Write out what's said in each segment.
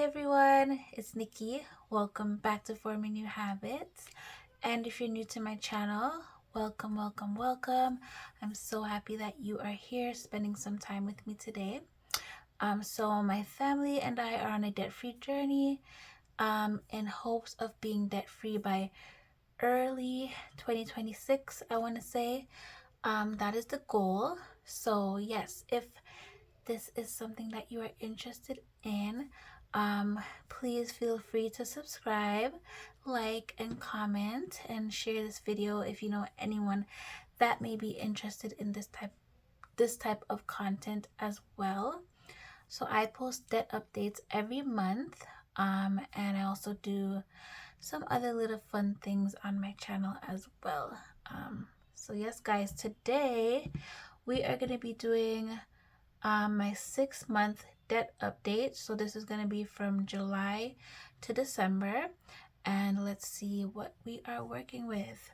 everyone, it's Nikki. Welcome back to Forming New Habits. And if you're new to my channel, welcome, welcome, welcome. I'm so happy that you are here spending some time with me today. So my family and I are on a debt-free journey in hopes of being debt-free by early 2026, I want to say. That is the goal. So yes, if this is something that you are interested in, please feel free to subscribe, like, and comment, and share this video if you know anyone that may be interested in this type of content as well. So I post debt updates every month, and I also do some other little fun things on my channel as well. So yes, guys, today we are going to be doing my 6-month debt update. So this is going to be from July to December, and let's see what we are working with.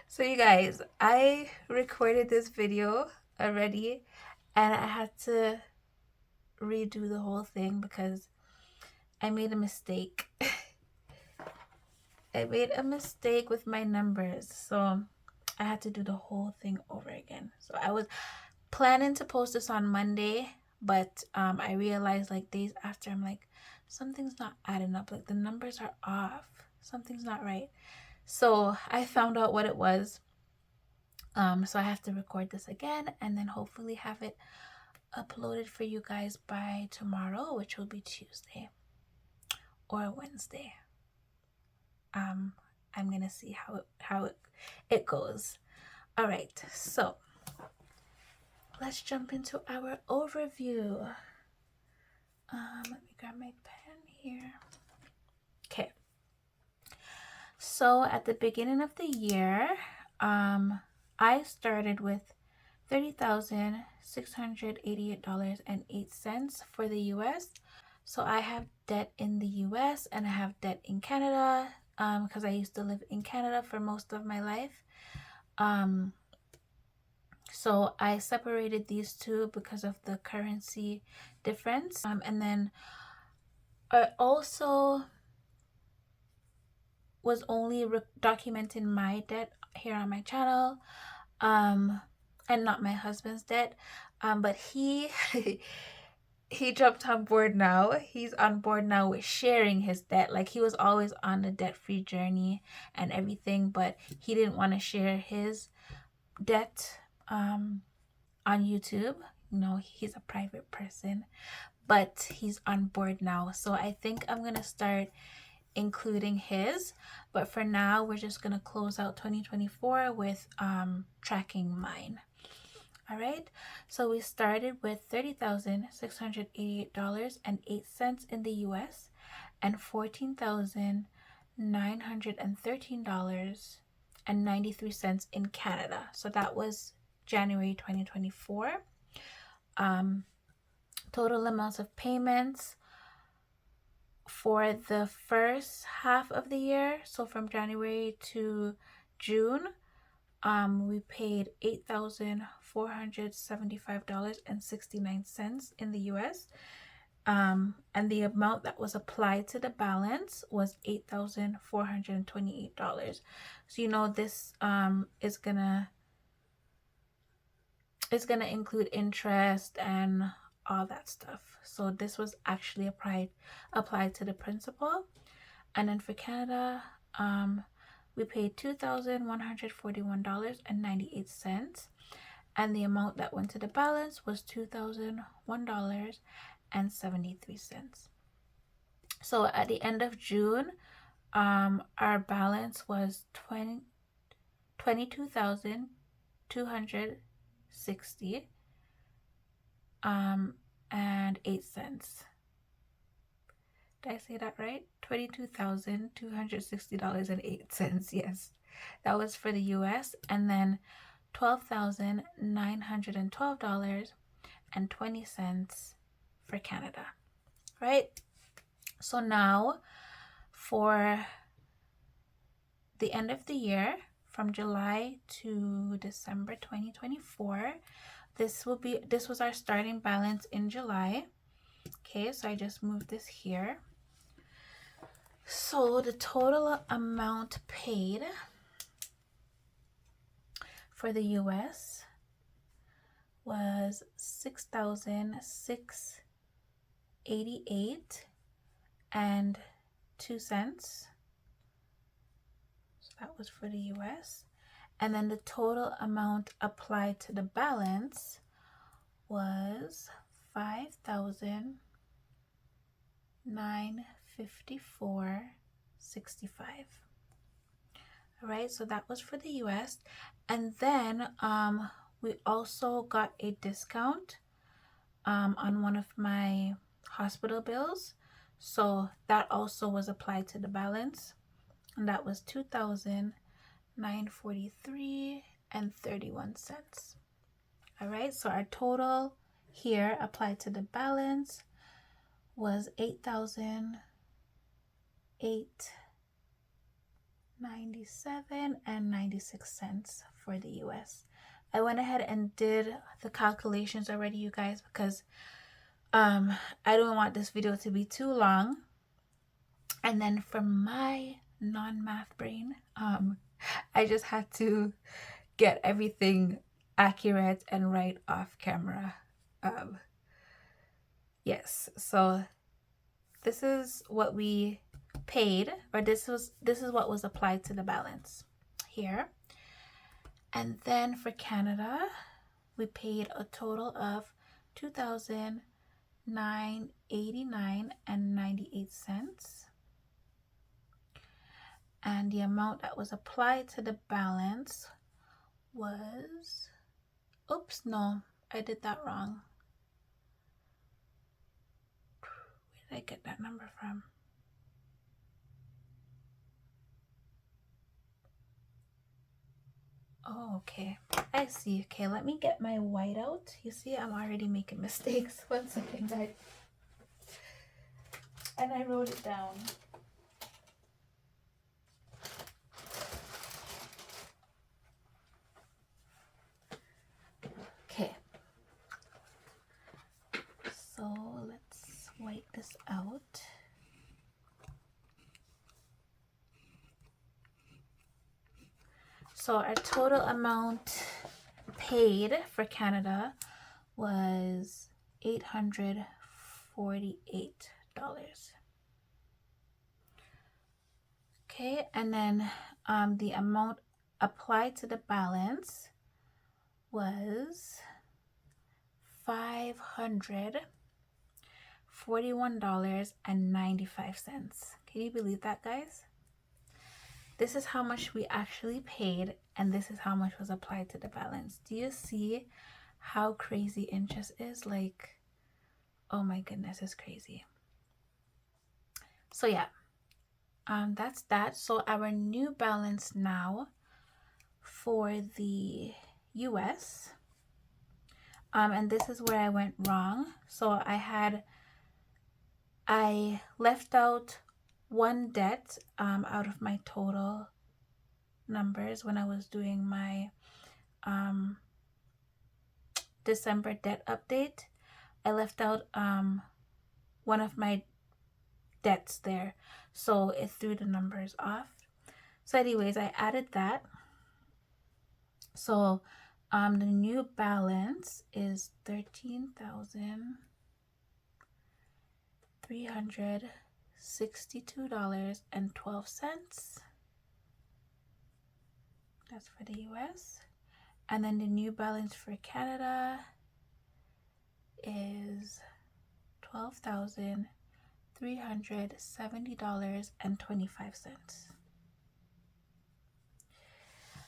So you guys, I recorded this video already and I had to redo the whole thing because I made a mistake. I made a mistake with my numbers, so I had to do the whole thing over again. So I was planning to post this on Monday, but I realized like days after, I'm like, something's not adding up, like the numbers are off, something's not right. So I found out what it was. So I have to record this again and then hopefully have it uploaded for you guys by tomorrow, which will be Tuesday or Wednesday. I'm gonna see how it goes. All right, so let's jump into our overview. Let me grab my pen here. Okay. So at the beginning of the year, I started with $30,688.08 for the US. So I have debt in the US and I have debt in Canada, because I used to live in Canada for most of my life. So I separated these two because of the currency difference. And then I also was only documenting my debt here on my channel, and not my husband's debt. But he he jumped on board now. He's on board now with sharing his debt. Like, he was always on the debt-free journey and everything, but he didn't want to share his debt on YouTube. You know, he's a private person, but he's on board now. So I think I'm gonna start including his, but for now we're just gonna close out 2024 with tracking mine. All right, so we started with $30,688.08 in the US and $14,913.93 in Canada. So that was January 2024. Total amounts of payments for the first half of the year, so from January to June, we paid $8,475.69 in the US, and the amount that was applied to the balance was $8,428. So you know this is gonna include interest and all that stuff. So this was actually applied to the principal. And then for Canada, we paid $2,141.98, and the amount that went to the balance was $2,001.73. So at the end of June, our balance was $22,260 and 8 cents. Did I say that right? $22,260.08. Yes, that was for the US, and then $12,912.20 for Canada. Right? So now for the end of the year, from July to December 2024, this was our starting balance in July. Okay, so I just moved this here. So the total amount paid for the US was $6,688.02. So that was for the US. And then the total amount applied to the balance was $5,954.65. All right, so that was for the US. And then we also got a discount on one of my hospital bills. So that also was applied to the balance. And that was $2,943.31. All right, so our total here applied to the balance was $8,897.96 for the US. I went ahead and did the calculations already, you guys, because I don't want this video to be too long. And then for my non-math brain, I just had to get everything accurate and right off camera. Yes, so this is what we paid, or this is what was applied to the balance here. And then for Canada, we paid a total of $2,989.98. And the amount that was applied to the balance was, oops, no, I did that wrong. Where did I get that number from? Oh, okay, I see. Okay, let me get my whiteout. You see, I'm already making mistakes. 1 second, guys. And I wrote it down. Okay, so let's white this out. So our total amount paid for Canada was $848. Okay, and then the amount applied to the balance was $541.95. Can you believe that, guys? This is how much we actually paid, and this is how much was applied to the balance. Do you see how crazy interest is? Like, oh my goodness, it's crazy. So yeah, that's that. So our new balance now for the US, and this is where I went wrong. So I left out one debt out of my total numbers when I was doing my December debt update. I left out one of my debts there, so it threw the numbers off. So anyways, I added that. So the new balance is $13,362.12. That's for the US. And then the new balance for Canada is $12,370.25.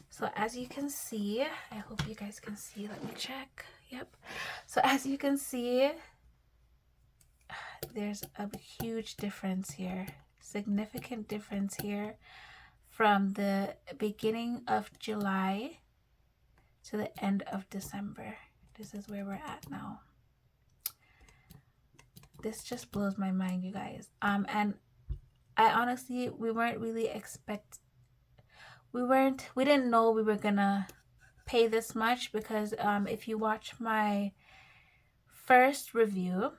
So as you can see, I hope you guys can see, let me check. Yep. So as you can see, there's a huge difference here, significant difference here from the beginning of July to the end of December. This is where we're at now. This just blows my mind, you guys. And I honestly, we didn't know we were gonna pay this much, because if you watch my first review,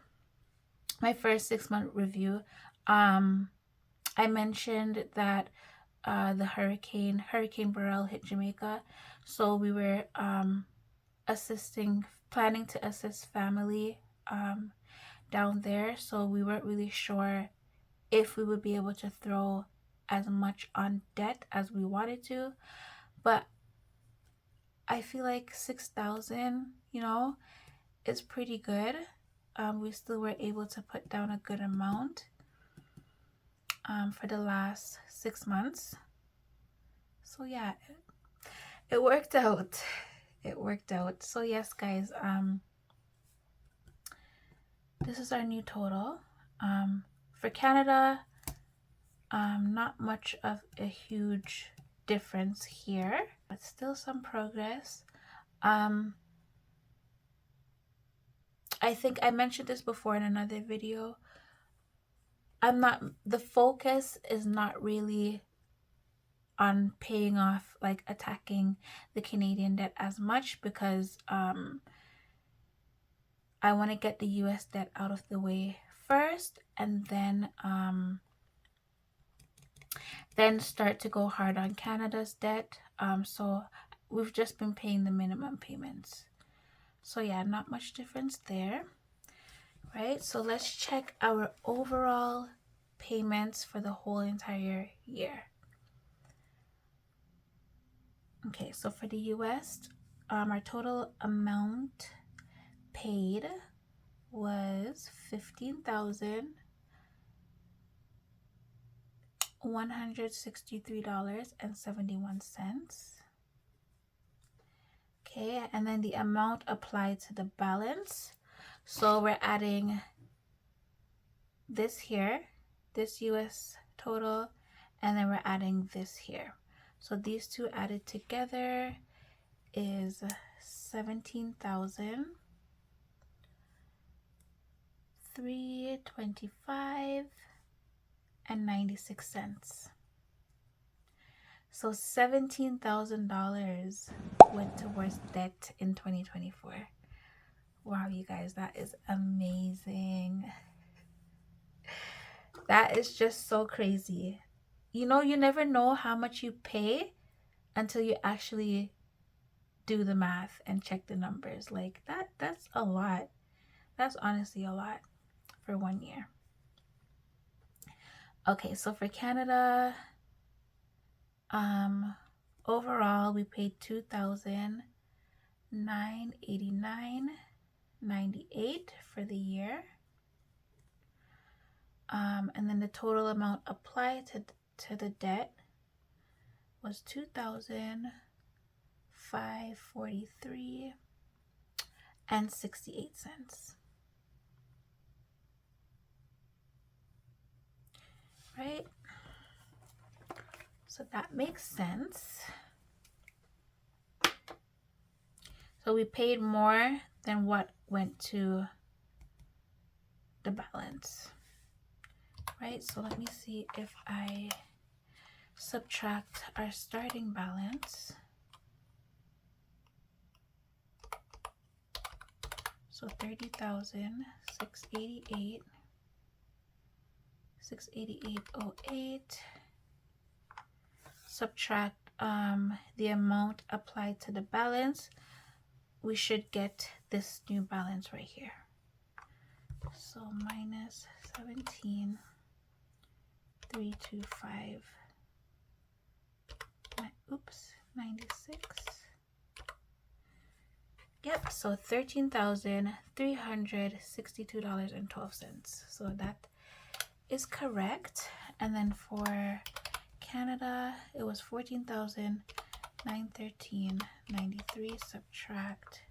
my first 6-month review, I mentioned that the Hurricane Beryl hit Jamaica, so we were planning to assist family down there. So we weren't really sure if we would be able to throw as much on debt as we wanted to, but I feel like 6,000, is pretty good. We still were able to put down a good amount for the last 6 months. So yeah, it worked out. It worked out. So yes, guys, this is our new total. For Canada, not much of a huge difference here, but still some progress. I think I mentioned this before in another video. The focus is not really on paying off, like attacking the Canadian debt as much, because I want to get the US debt out of the way first, and then start to go hard on Canada's debt. So we've just been paying the minimum payments. So yeah, not much difference there, right? So let's check our overall payments for the whole entire year. Okay, so for the US, our total amount paid was $15,163.71. Okay, and then the amount applied to the balance. So we're adding this here, this US total, and then we're adding this here. So these two added together is $17,325.96. So $17,000 went towards debt in 2024. Wow, you guys, that is amazing. That is just so crazy. You never know how much you pay until you actually do the math and check the numbers. Like that's a lot. That's honestly a lot for 1 year. Okay, so for Canada, overall we paid $2,989.98 for the year. And then the total amount applied to the debt was $2,543.68. Right? So that makes sense. So we paid more than what went to the balance. Right? So let me see if I subtract our starting balance. So 688.08. Subtract the amount applied to the balance. We should get this new balance right here. So minus 17,325. 96. Yep, so $13,362.12. So that is correct. And then for Canada, it was $14,913.93. Subtract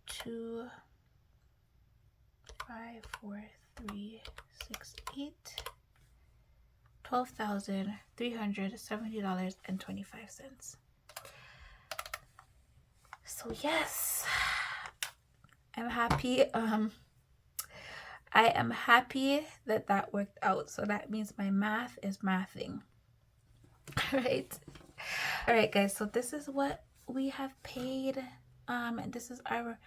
2,54368. $12,370.25. So yes, I'm happy. I am happy that worked out. So that means my math is mathing. All right, guys. So this is what we have paid. And this is our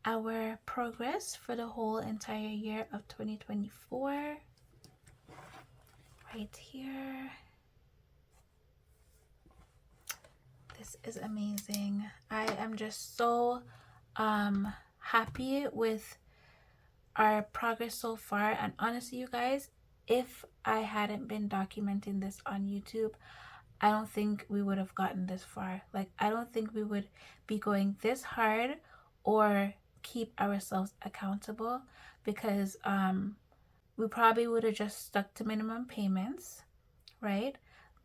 our progress for the whole entire year of 2024 right here. This is amazing. I am just so happy with our progress so far. And honestly, you guys, if I hadn't been documenting this on YouTube, I don't think we would have gotten this far. Like, I don't think we would be going this hard or keep ourselves accountable, because we probably would have just stuck to minimum payments, right?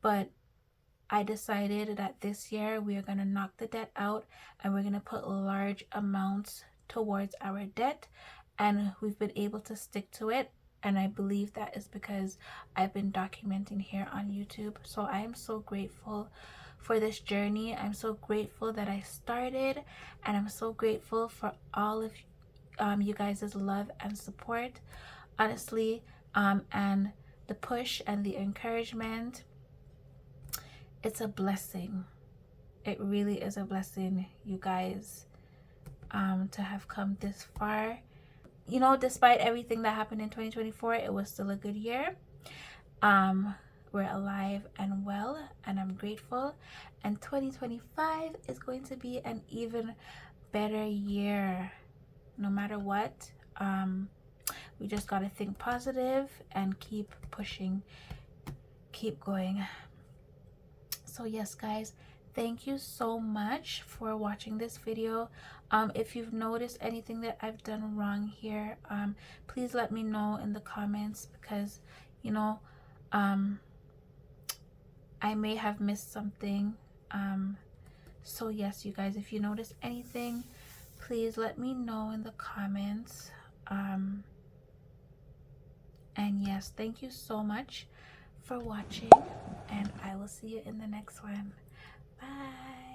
But I decided that this year we are going to knock the debt out, and we're going to put large amounts towards our debt, and we've been able to stick to it. And I believe that is because I've been documenting here on YouTube. So I am so grateful for this journey. I'm so grateful that I started, and I'm so grateful for all of you guys' love and support, honestly, and the push and the encouragement. It's a blessing. It really is a blessing, you guys, to have come this far. You know, despite everything that happened in 2024, it was still a good year. We're alive and well, and I'm grateful. And 2025 is going to be an even better year. No matter what, we just got to think positive and keep pushing, keep going. So yes, guys, thank you so much for watching this video. If you've noticed anything that I've done wrong here, please let me know in the comments, because you know, I may have missed something. So yes, you guys, if you notice anything, please let me know in the comments. And yes, thank you so much for watching, and I will see you in the next one. Bye.